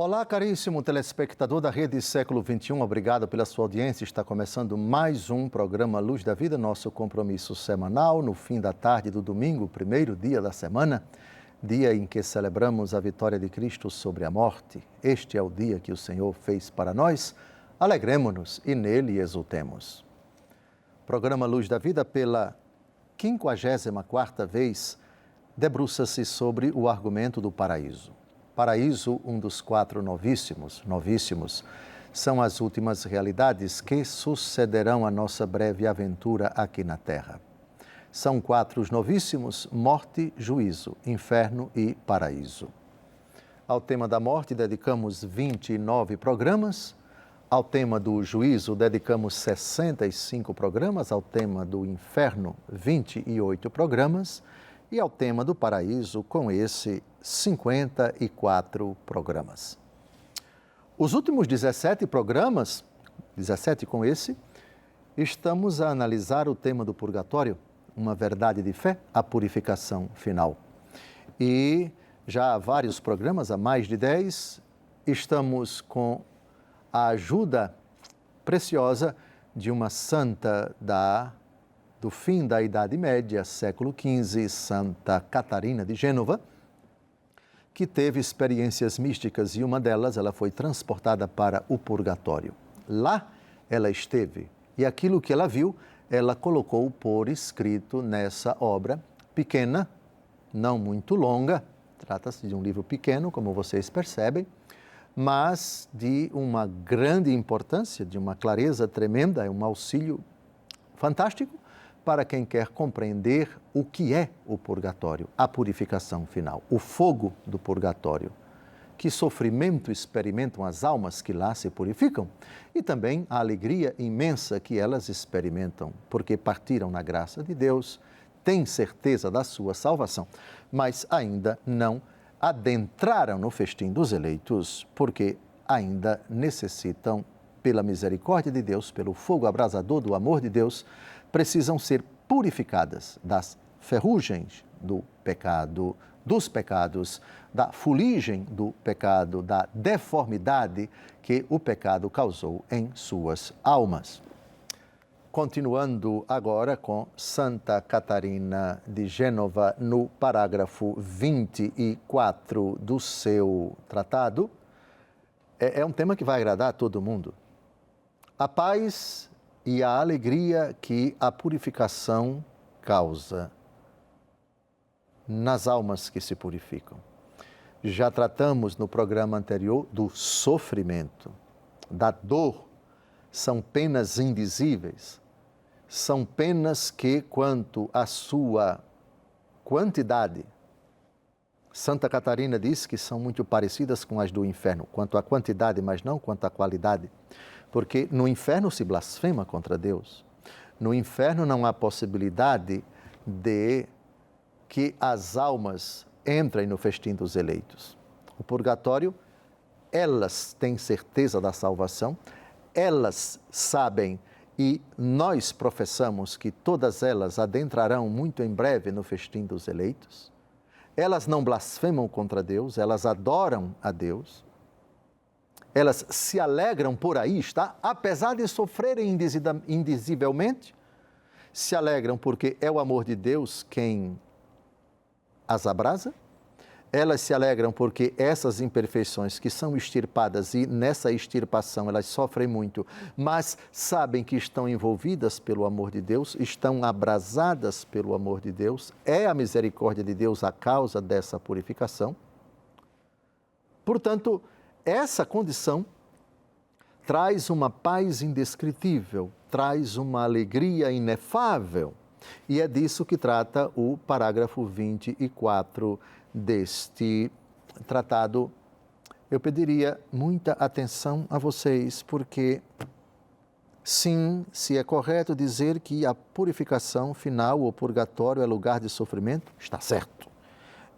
Olá, caríssimo telespectador da Rede Século XXI, obrigado pela sua audiência. Está começando mais um programa Luz da Vida, nosso compromisso semanal, no fim da tarde do domingo, primeiro dia da semana, dia em que celebramos a vitória de Cristo sobre a morte. Este é o dia que o Senhor fez para nós, alegremo-nos e nele exultemos. Programa Luz da Vida, pela 54ª vez, debruça-se sobre o argumento do paraíso. Paraíso, um dos 4 novíssimos, são as últimas realidades que sucederão a nossa breve aventura aqui na Terra. São 4 os novíssimos: morte, juízo, inferno e paraíso. Ao tema da morte dedicamos 29 programas, ao tema do juízo dedicamos 65 programas, ao tema do inferno 28 programas e ao tema do paraíso, com esse 54 programas. Os últimos 17 programas, 17 com esse, estamos a analisar o tema do purgatório, uma verdade de fé, a purificação final. E já há vários programas, há mais de 10, estamos com a ajuda preciosa de uma santa do fim da Idade Média, século XV, Santa Catarina de Gênova, que teve experiências místicas e uma delas, ela foi transportada para o purgatório. Lá ela esteve e aquilo que ela viu, ela colocou por escrito nessa obra pequena, não muito longa, trata-se de um livro pequeno, como vocês percebem, mas de uma grande importância, de uma clareza tremenda, é um auxílio fantástico para quem quer compreender o que é o purgatório, a purificação final, o fogo do purgatório. Que sofrimento experimentam as almas que lá se purificam e também a alegria imensa que elas experimentam, porque partiram na graça de Deus, têm certeza da sua salvação, mas ainda não adentraram no festim dos eleitos, porque ainda necessitam, pela misericórdia de Deus, pelo fogo abrasador do amor de Deus, precisam ser purificadas das ferrugens do pecado, dos pecados, da fuligem do pecado, da deformidade que o pecado causou em suas almas. Continuando agora com Santa Catarina de Gênova, no parágrafo 24 do seu tratado, é um tema que vai agradar a todo mundo. A paz e a alegria que a purificação causa nas almas que se purificam. Já tratamos no programa anterior do sofrimento, da dor. São penas indizíveis, são penas que, quanto à sua quantidade, Santa Catarina diz que são muito parecidas com as do inferno, quanto à quantidade, mas não quanto à qualidade. Porque no inferno se blasfema contra Deus. No inferno não há possibilidade de que as almas entrem no festim dos eleitos. O purgatório, elas têm certeza da salvação, elas sabem e nós professamos que todas elas adentrarão muito em breve no festim dos eleitos. Elas não blasfemam contra Deus, elas adoram a Deus. Elas se alegram por aí, está? Apesar de sofrerem indizivelmente, se alegram porque é o amor de Deus quem as abrasa. Elas se alegram porque essas imperfeições que são extirpadas e nessa extirpação elas sofrem muito, mas sabem que estão envolvidas pelo amor de Deus, estão abrasadas pelo amor de Deus, é a misericórdia de Deus a causa dessa purificação. Portanto, essa condição traz uma paz indescritível, traz uma alegria inefável. E é disso que trata o parágrafo 24 deste tratado. Eu pediria muita atenção a vocês, porque sim, se é correto dizer que a purificação final, o purgatório, é lugar de sofrimento, está certo.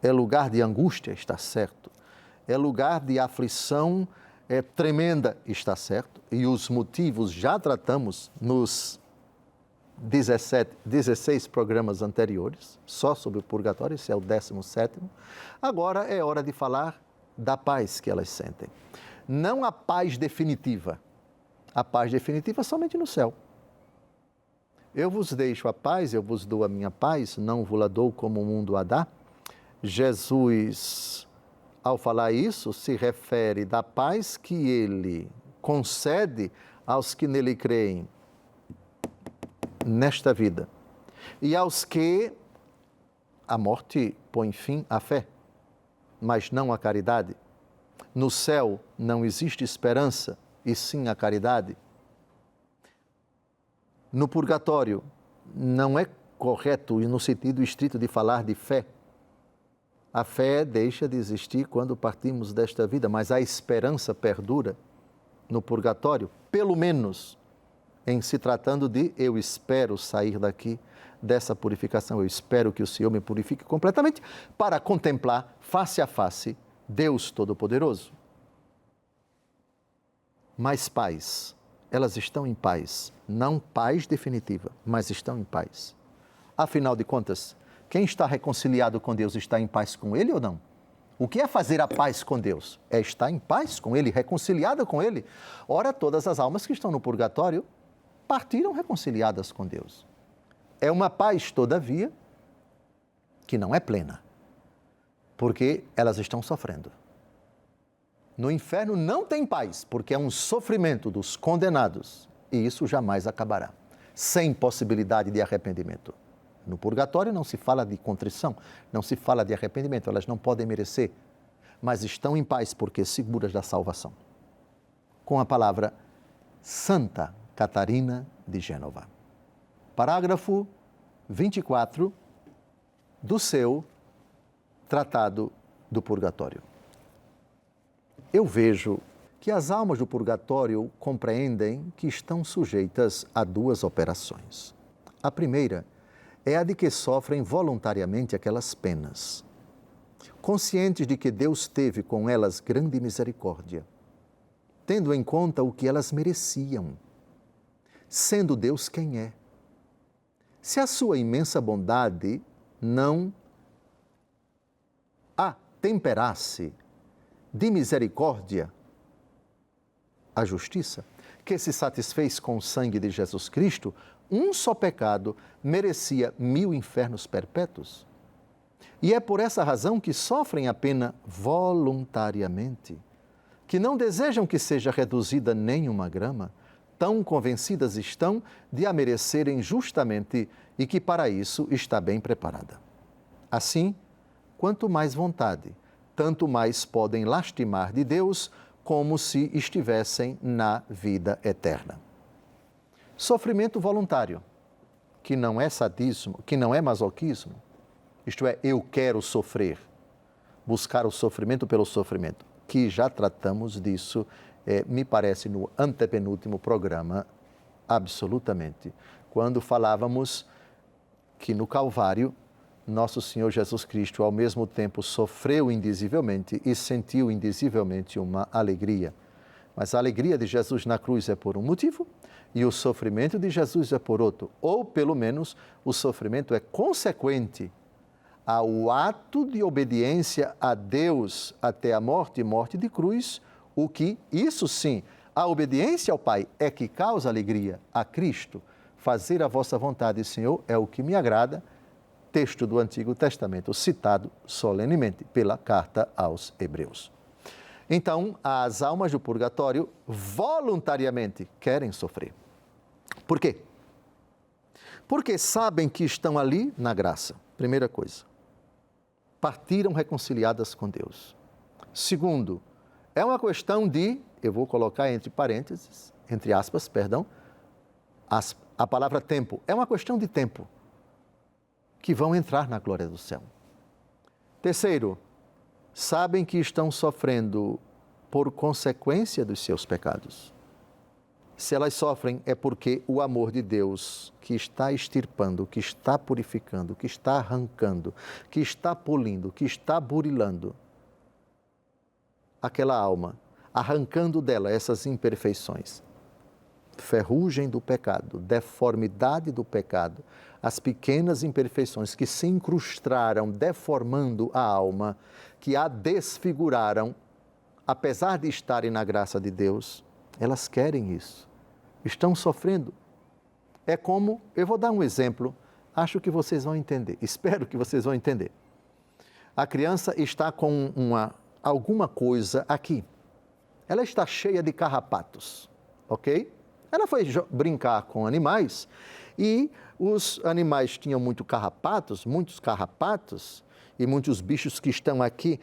É lugar de angústia, está certo. É lugar de aflição tremenda, está certo. E os motivos já tratamos nos 16 programas anteriores, só sobre o purgatório, esse é o 17º. Agora é hora de falar da paz que elas sentem. Não a paz definitiva. A paz definitiva somente no céu. Eu vos deixo a paz, eu vos dou a minha paz, não vos la dou como o mundo a dá. Jesus, ao falar isso, se refere da paz que ele concede aos que nele creem nesta vida e aos que a morte põe fim à fé, mas não à caridade. No céu não existe esperança, e sim a caridade. No purgatório não é correto, e no sentido estrito de falar de fé. A fé deixa de existir quando partimos desta vida, mas a esperança perdura no purgatório, pelo menos em se tratando de eu espero sair daqui dessa purificação, eu espero que o Senhor me purifique completamente para contemplar face a face Deus Todo-Poderoso. Mas paz, elas estão em paz, não paz definitiva, mas estão em paz. Afinal de contas, quem está reconciliado com Deus está em paz com Ele ou não? O que é fazer a paz com Deus? É estar em paz com Ele, reconciliada com Ele. Ora, todas as almas que estão no purgatório partiram reconciliadas com Deus. É uma paz, todavia, que não é plena, porque elas estão sofrendo. No inferno não tem paz, porque é um sofrimento dos condenados, e isso jamais acabará, sem possibilidade de arrependimento. No purgatório não se fala de contrição, não se fala de arrependimento, elas não podem merecer, mas estão em paz porque seguras da salvação. Com a palavra Santa Catarina de Gênova. Parágrafo 24 do seu Tratado do Purgatório. Eu vejo que as almas do purgatório compreendem que estão sujeitas a duas operações. A primeira é a de que sofrem voluntariamente aquelas penas, conscientes de que Deus teve com elas grande misericórdia, tendo em conta o que elas mereciam, sendo Deus quem é. Se a sua imensa bondade não a temperasse de misericórdia, a justiça, que se satisfez com o sangue de Jesus Cristo, um só pecado merecia 1000 infernos perpétuos. E é por essa razão que sofrem a pena voluntariamente, que não desejam que seja reduzida nem uma grama, tão convencidas estão de a merecerem justamente e que para isso está bem preparada. Assim, quanto mais vontade, tanto mais podem lastimar de Deus como se estivessem na vida eterna. Sofrimento voluntário, que não é sadismo, que não é masoquismo, isto é, eu quero sofrer, buscar o sofrimento pelo sofrimento, que já tratamos disso, me parece, no antepenúltimo programa, absolutamente, quando falávamos que no Calvário, nosso Senhor Jesus Cristo, ao mesmo tempo, sofreu indizivelmente e sentiu indizivelmente uma alegria. Mas a alegria de Jesus na cruz é por um motivo e o sofrimento de Jesus é por outro. Ou, pelo menos, o sofrimento é consequente ao ato de obediência a Deus até a morte e morte de cruz, o que, isso sim, a obediência ao Pai é que causa alegria a Cristo. Fazer a vossa vontade, Senhor, é o que me agrada. Texto do Antigo Testamento, citado solenemente pela carta aos Hebreus. Então, as almas do purgatório voluntariamente querem sofrer. Por quê? Porque sabem que estão ali na graça. Primeira coisa. Partiram reconciliadas com Deus. Segundo, é uma questão de, eu vou colocar entre parênteses, entre aspas, perdão, a palavra tempo. É uma questão de tempo que vão entrar na glória do céu. Terceiro, sabem que estão sofrendo por consequência dos seus pecados. Se elas sofrem é porque o amor de Deus que está extirpando, que está purificando, que está arrancando, que está polindo, que está burilando aquela alma, arrancando dela essas imperfeições, ferrugem do pecado, deformidade do pecado, as pequenas imperfeições que se incrustaram, deformando a alma, que a desfiguraram, apesar de estarem na graça de Deus, elas querem isso, estão sofrendo. É como, eu vou dar um exemplo, acho que vocês vão entender, espero que vocês vão entender. A criança está com alguma coisa aqui, ela está cheia de carrapatos, ok? Ela foi brincar com animais e os animais tinham muitos carrapatos e muitos bichos que estão aqui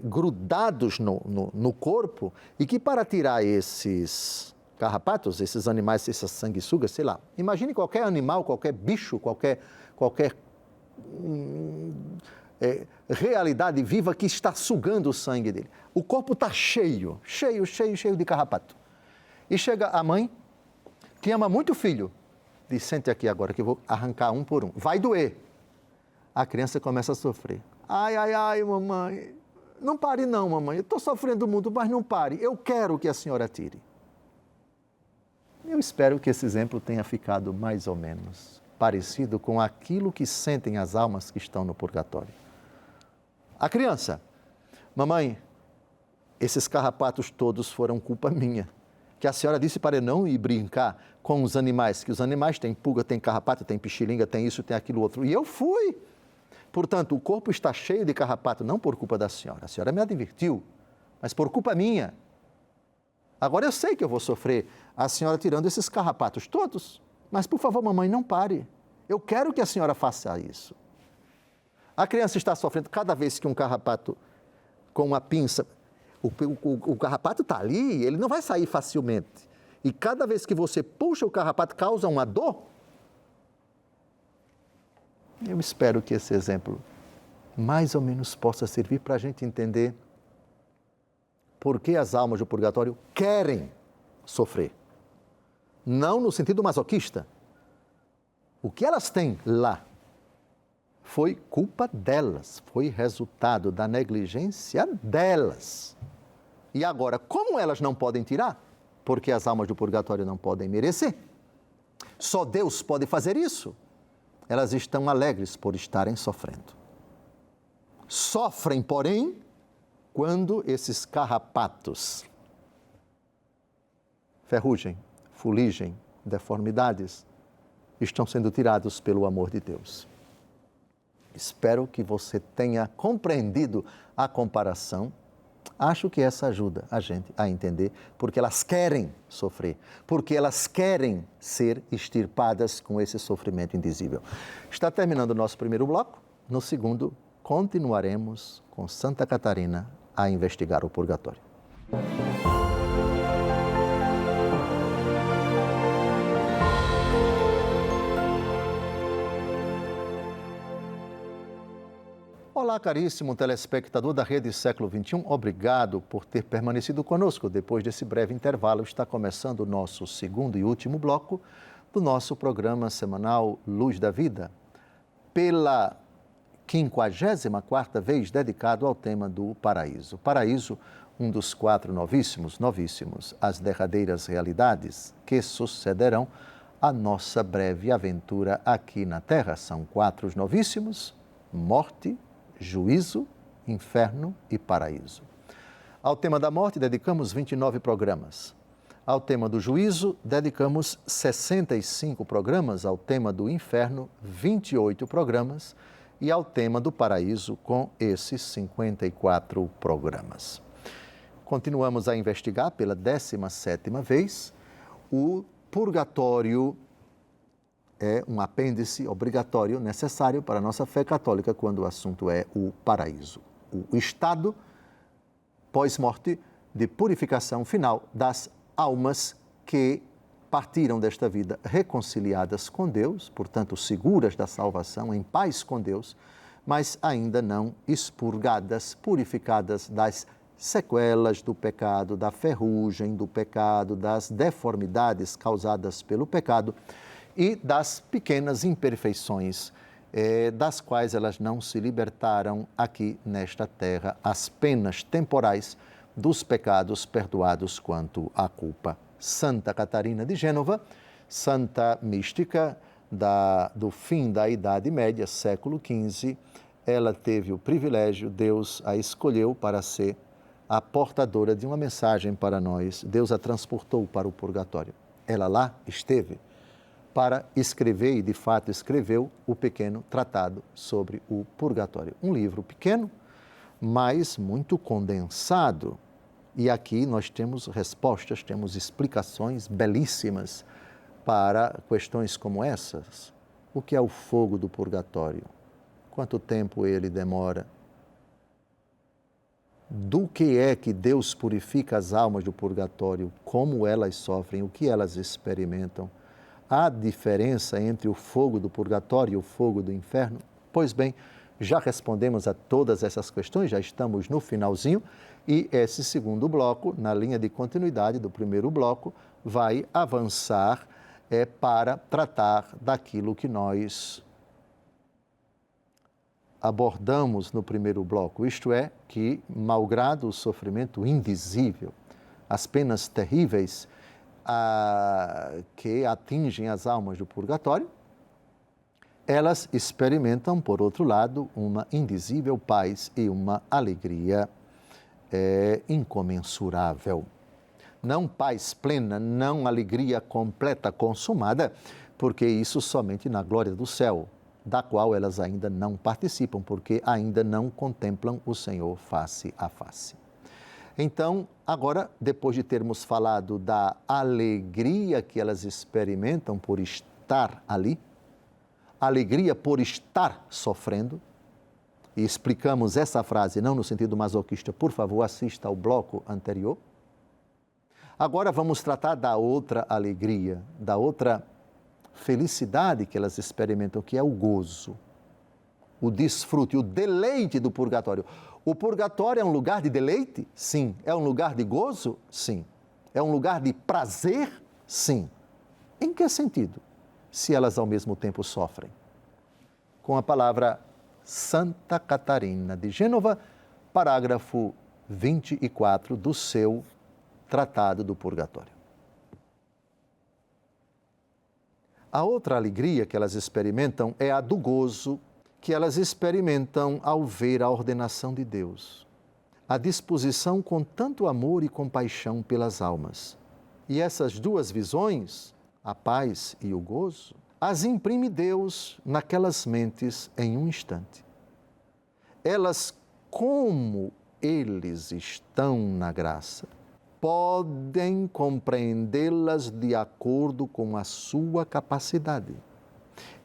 grudados no corpo e que para tirar esses carrapatos, esses animais, essas sanguessugas, sei lá, imagine qualquer animal, qualquer bicho, qualquer realidade viva que está sugando o sangue dele. O corpo está cheio de carrapato. E chega a mãe, que ama muito o filho, diz, sente aqui agora que eu vou arrancar um por um. Vai doer. A criança começa a sofrer. Ai, mamãe. Não pare não, mamãe. Eu estou sofrendo muito, mas não pare. Eu quero que a senhora tire. Eu espero que esse exemplo tenha ficado mais ou menos parecido com aquilo que sentem as almas que estão no purgatório. A criança, mamãe, esses carrapatos todos foram culpa minha. Que a senhora disse para eu não ir brincar com os animais, que os animais têm pulga, têm carrapato, têm pichilinga, tem isso, tem aquilo outro. E eu fui. Portanto, o corpo está cheio de carrapato, não por culpa da senhora. A senhora me advertiu, mas por culpa minha. Agora eu sei que eu vou sofrer a senhora tirando esses carrapatos todos. Mas, por favor, mamãe, não pare. Eu quero que a senhora faça isso. A criança está sofrendo cada vez que um carrapato com uma pinça... O carrapato está ali, ele não vai sair facilmente. E cada vez que você puxa o carrapato, causa uma dor. Eu espero que esse exemplo mais ou menos possa servir para a gente entender por que as almas do purgatório querem sofrer. Não no sentido masoquista. O que elas têm lá foi culpa delas, foi resultado da negligência delas. E agora, como elas não podem tirar? Porque as almas do purgatório não podem merecer. Só Deus pode fazer isso. Elas estão alegres por estarem sofrendo. Sofrem, porém, quando esses carrapatos, ferrugem, fuligem, deformidades, estão sendo tirados pelo amor de Deus. Espero que você tenha compreendido a comparação. Acho que essa ajuda a gente a entender porque elas querem sofrer, porque elas querem ser extirpadas com esse sofrimento indizível. Está terminando o nosso primeiro bloco. No segundo, continuaremos com Santa Catarina a investigar o purgatório. Olá, caríssimo telespectador da Rede Século XXI, obrigado por ter permanecido conosco. Depois desse breve intervalo, está começando o nosso segundo e último bloco do nosso programa semanal Luz da Vida, pela 54ª vez dedicado ao tema do paraíso. Paraíso, um dos 4 novíssimos, as derradeiras realidades que sucederão à nossa breve aventura aqui na Terra. São 4 novíssimos: morte, juízo, inferno e paraíso. Ao tema da morte, dedicamos 29 programas. Ao tema do juízo, dedicamos 65 programas. Ao tema do inferno, 28 programas. E ao tema do paraíso, com esses 54 programas. Continuamos a investigar pela 17ª vez o purgatório. É um apêndice obrigatório, necessário para a nossa fé católica quando o assunto é o paraíso. O estado pós-morte de purificação final das almas que partiram desta vida reconciliadas com Deus, portanto seguras da salvação, em paz com Deus, mas ainda não expurgadas, purificadas das sequelas do pecado, da ferrugem do pecado, das deformidades causadas pelo pecado, e das pequenas imperfeições das quais elas não se libertaram aqui nesta terra, as penas temporais dos pecados perdoados quanto à culpa. Santa Catarina de Gênova, santa mística do fim da Idade Média, século XV, ela teve o privilégio, Deus a escolheu para ser a portadora de uma mensagem para nós. Deus a transportou para o purgatório. Ela lá esteve para escrever, e de fato escreveu, o pequeno tratado sobre o purgatório. Um livro pequeno, mas muito condensado. E aqui nós temos respostas, temos explicações belíssimas para questões como essas. O que é o fogo do purgatório? Quanto tempo ele demora? Do que é que Deus purifica as almas do purgatório? Como elas sofrem? O que elas experimentam? Há diferença entre o fogo do purgatório e o fogo do inferno? Pois bem, já respondemos a todas essas questões, já estamos no finalzinho, e esse segundo bloco, na linha de continuidade do primeiro bloco, vai avançar para tratar daquilo que nós abordamos no primeiro bloco, isto é, que, malgrado o sofrimento indizível, as penas terríveis que atingem as almas do purgatório, elas experimentam, por outro lado, uma indizível paz e uma alegria incomensurável. Não paz plena, não alegria completa, consumada, porque isso somente na glória do céu, da qual elas ainda não participam, porque ainda não contemplam o Senhor face a face. Então, agora, depois de termos falado da alegria que elas experimentam por estar ali, alegria por estar sofrendo, e explicamos essa frase não no sentido masoquista, por favor, assista ao bloco anterior. Agora vamos tratar da outra alegria, da outra felicidade que elas experimentam, que é o gozo, o desfrute, o deleite do purgatório. O purgatório é um lugar de deleite? Sim. É um lugar de gozo? Sim. É um lugar de prazer? Sim. Em que sentido? Se elas ao mesmo tempo sofrem. Com a palavra Santa Catarina de Gênova, parágrafo 24 do seu Tratado do Purgatório. A outra alegria que elas experimentam é a do gozo que elas experimentam ao ver a ordenação de Deus, a disposição com tanto amor e compaixão pelas almas. E essas duas visões, a paz e o gozo, as imprime Deus naquelas mentes em um instante. Elas, como eles estão na graça, podem compreendê-las de acordo com a sua capacidade.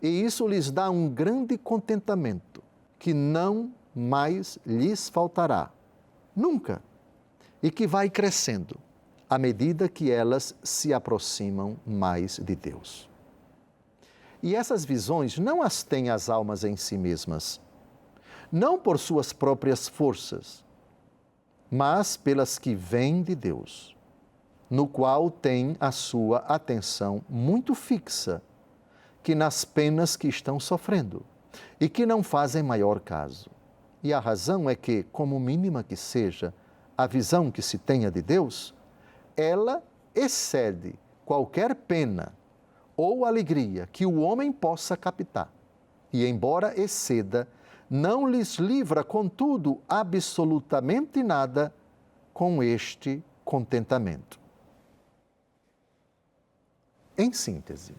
E isso lhes dá um grande contentamento, que não mais lhes faltará, nunca, e que vai crescendo à medida que elas se aproximam mais de Deus. E essas visões não as têm as almas em si mesmas, não por suas próprias forças, mas pelas que vêm de Deus, no qual tem a sua atenção muito fixa, que nas penas que estão sofrendo e que não fazem maior caso. E a razão é que, como mínima que seja a visão que se tenha de Deus, ela excede qualquer pena ou alegria que o homem possa captar. E, embora exceda, não lhes livra, contudo, absolutamente nada com este contentamento. Em síntese,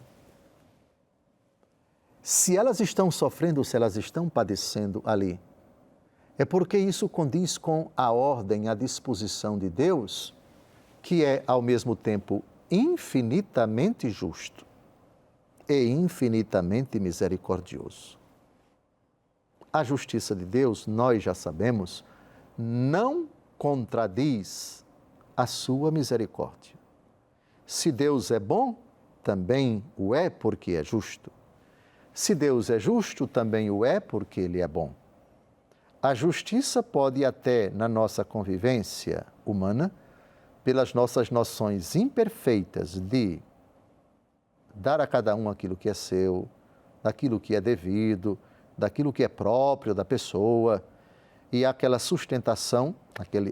se elas estão sofrendo, se elas estão padecendo ali, é porque isso condiz com a ordem, a disposição de Deus, que é, ao mesmo tempo, infinitamente justo e infinitamente misericordioso. A justiça de Deus, nós já sabemos, não contradiz a sua misericórdia. Se Deus é bom, também o é porque é justo. Se Deus é justo, também o é porque Ele é bom. A justiça pode até, na nossa convivência humana, pelas nossas noções imperfeitas de dar a cada um aquilo que é seu, daquilo que é devido, daquilo que é próprio da pessoa, e aquela sustentação,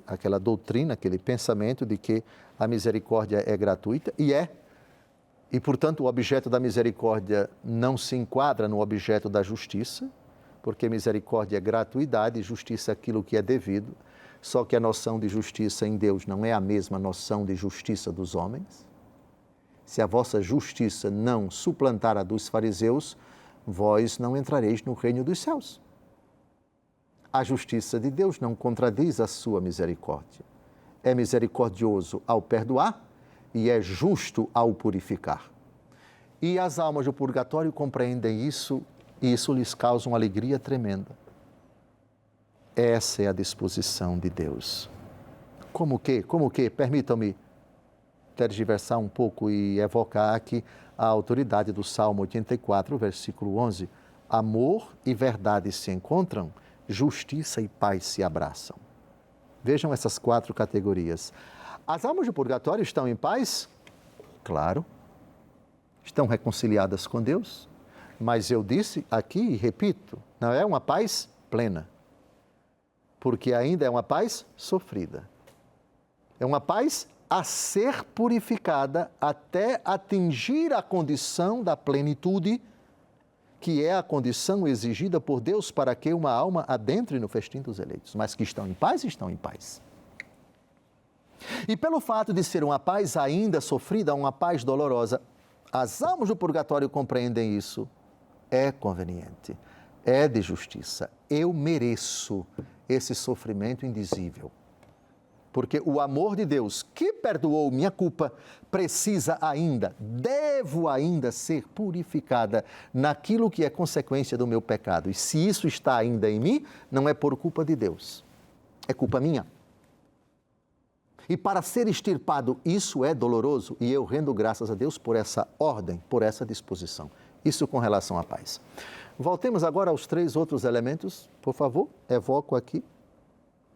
aquela doutrina, aquele pensamento de que a misericórdia é gratuita, e portanto o objeto da misericórdia não se enquadra no objeto da justiça, porque misericórdia é gratuidade e justiça é aquilo que é devido. Só que a noção de justiça em Deus não é a mesma noção de justiça dos homens. Se a vossa justiça não suplantar a dos fariseus, vós não entrareis no reino dos céus. A justiça de Deus não contradiz a sua misericórdia. É misericordioso ao perdoar e é justo ao purificar. E as almas do purgatório compreendem isso e isso lhes causa uma alegria tremenda. Essa é a disposição de Deus. Como que? Permitam-me tergiversar um pouco e evocar aqui a autoridade do Salmo 84, versículo 11. Amor e verdade se encontram, justiça e paz se abraçam. Vejam essas 4 categorias. As almas do purgatório estão em paz? Claro. Estão reconciliadas com Deus? Mas eu disse aqui e repito, não é uma paz plena. Porque ainda é uma paz sofrida. É uma paz a ser purificada até atingir a condição da plenitude, que é a condição exigida por Deus para que uma alma adentre no festim dos eleitos. Mas que estão em paz, estão em paz. E pelo fato de ser uma paz ainda sofrida, uma paz dolorosa, as almas do purgatório compreendem isso. É conveniente, é de justiça. Eu mereço esse sofrimento indizível. Porque o amor de Deus, que perdoou minha culpa, devo ainda ser purificada naquilo que é consequência do meu pecado. E se isso está ainda em mim, não é por culpa de Deus, é culpa minha. E para ser extirpado, isso é doloroso e eu rendo graças a Deus por essa ordem, por essa disposição. Isso com relação à paz. Voltemos agora aos 3 outros elementos, por favor, evoco aqui.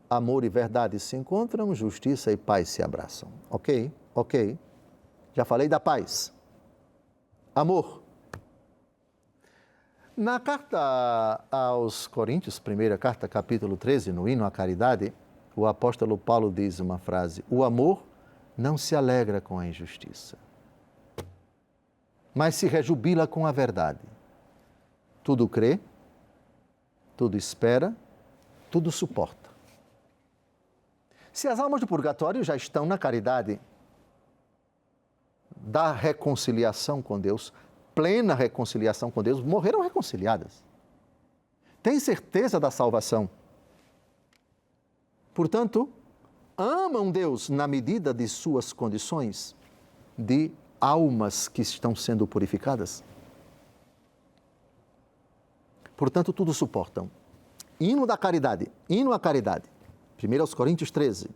Amor e verdade se encontram, justiça e paz se abraçam. Ok. Já falei da paz. Amor. Na carta aos Coríntios, primeira carta, capítulo 13, no hino à caridade, o apóstolo Paulo diz uma frase: o amor não se alegra com a injustiça, mas se rejubila com a verdade. Tudo crê, tudo espera, tudo suporta. Se as almas do purgatório já estão na caridade da reconciliação com Deus, plena reconciliação com Deus, morreram reconciliadas. Têm certeza da salvação. Portanto, amam Deus na medida de suas condições de almas que estão sendo purificadas. Portanto, tudo suportam. Hino da caridade, hino à caridade. 1 Coríntios 13.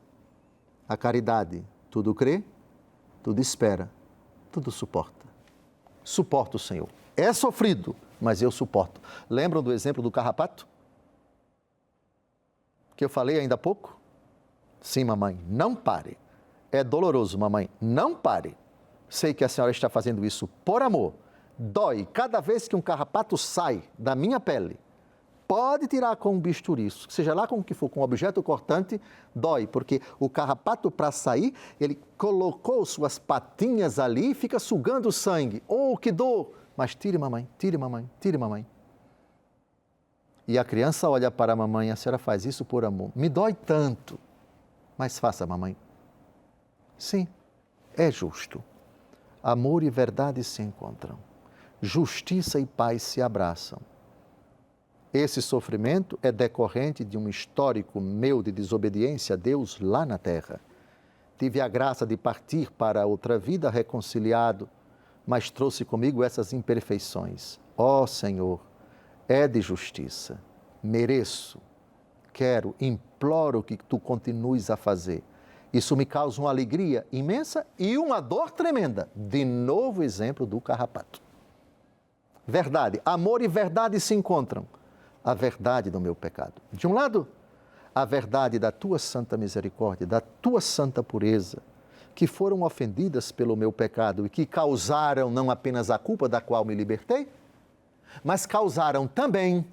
A caridade tudo crê, tudo espera, tudo suporta. Suporto, Senhor. É sofrido, mas eu suporto. Lembram do exemplo do carrapato? Que eu falei ainda há pouco? Sim, mamãe, não pare. É doloroso, mamãe, não pare. Sei que a senhora está fazendo isso por amor. Dói cada vez que um carrapato sai da minha pele. Pode tirar com um bisturi, seja lá com o que for, com um objeto cortante, dói, porque o carrapato, para sair, ele colocou suas patinhas ali e fica sugando o sangue. Oh, que dor! Mas tire, mamãe, tire, mamãe, tire, mamãe. E a criança olha para a mamãe, a senhora faz isso por amor. Me dói tanto, mas faça, mamãe. Sim, é justo. Amor e verdade se encontram. Justiça e paz se abraçam. Esse sofrimento é decorrente de um histórico meu de desobediência a Deus lá na terra. Tive a graça de partir para outra vida reconciliado, mas trouxe comigo essas imperfeições. Ó Senhor, é de justiça, mereço, quero, imploro que Tu continues a fazer. Isso me causa uma alegria imensa e uma dor tremenda. De novo exemplo do carrapato. Verdade, amor e verdade se encontram. A verdade do meu pecado. De um lado, a verdade da Tua santa misericórdia, da Tua santa pureza, que foram ofendidas pelo meu pecado e que causaram não apenas a culpa da qual me libertei, mas causaram também,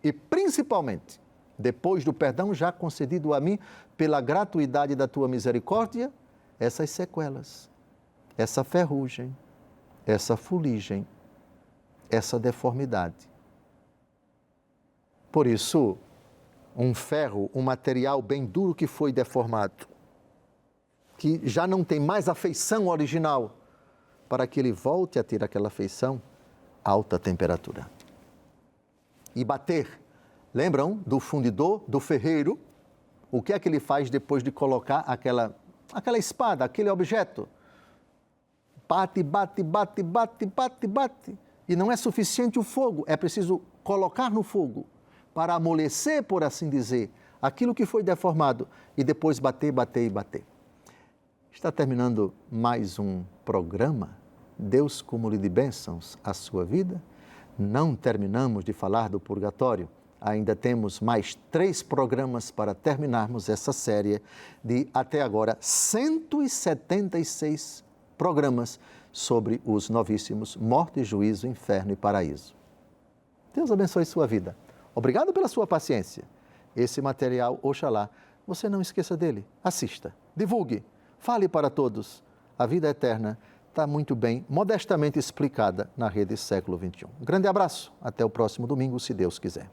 e principalmente, depois do perdão já concedido a mim pela gratuidade da Tua misericórdia, essas sequelas, essa ferrugem, essa fuligem, essa deformidade. Por isso, um ferro, um material bem duro que foi deformado, que já não tem mais a feição original, para que ele volte a ter aquela feição, alta temperatura. E bater, lembram do fundidor, do ferreiro? O que é que ele faz depois de colocar aquela espada, aquele objeto? Bate, bate, bate, bate, bate, bate. E não é suficiente o fogo, é preciso colocar no fogo para amolecer, por assim dizer, aquilo que foi deformado e depois bater, bater e bater. Está terminando mais um programa. Deus cúmulo de bênçãos à sua vida. Não terminamos de falar do purgatório. Ainda temos mais 3 programas para terminarmos essa série de, até agora, 176 programas sobre os novíssimos, morte, juízo, inferno e paraíso. Deus abençoe sua vida. Obrigado pela sua paciência. Esse material, oxalá, você não esqueça dele. Assista, divulgue, fale para todos. A vida eterna está muito bem, modestamente explicada na Rede Século XXI. Um grande abraço, até o próximo domingo, se Deus quiser.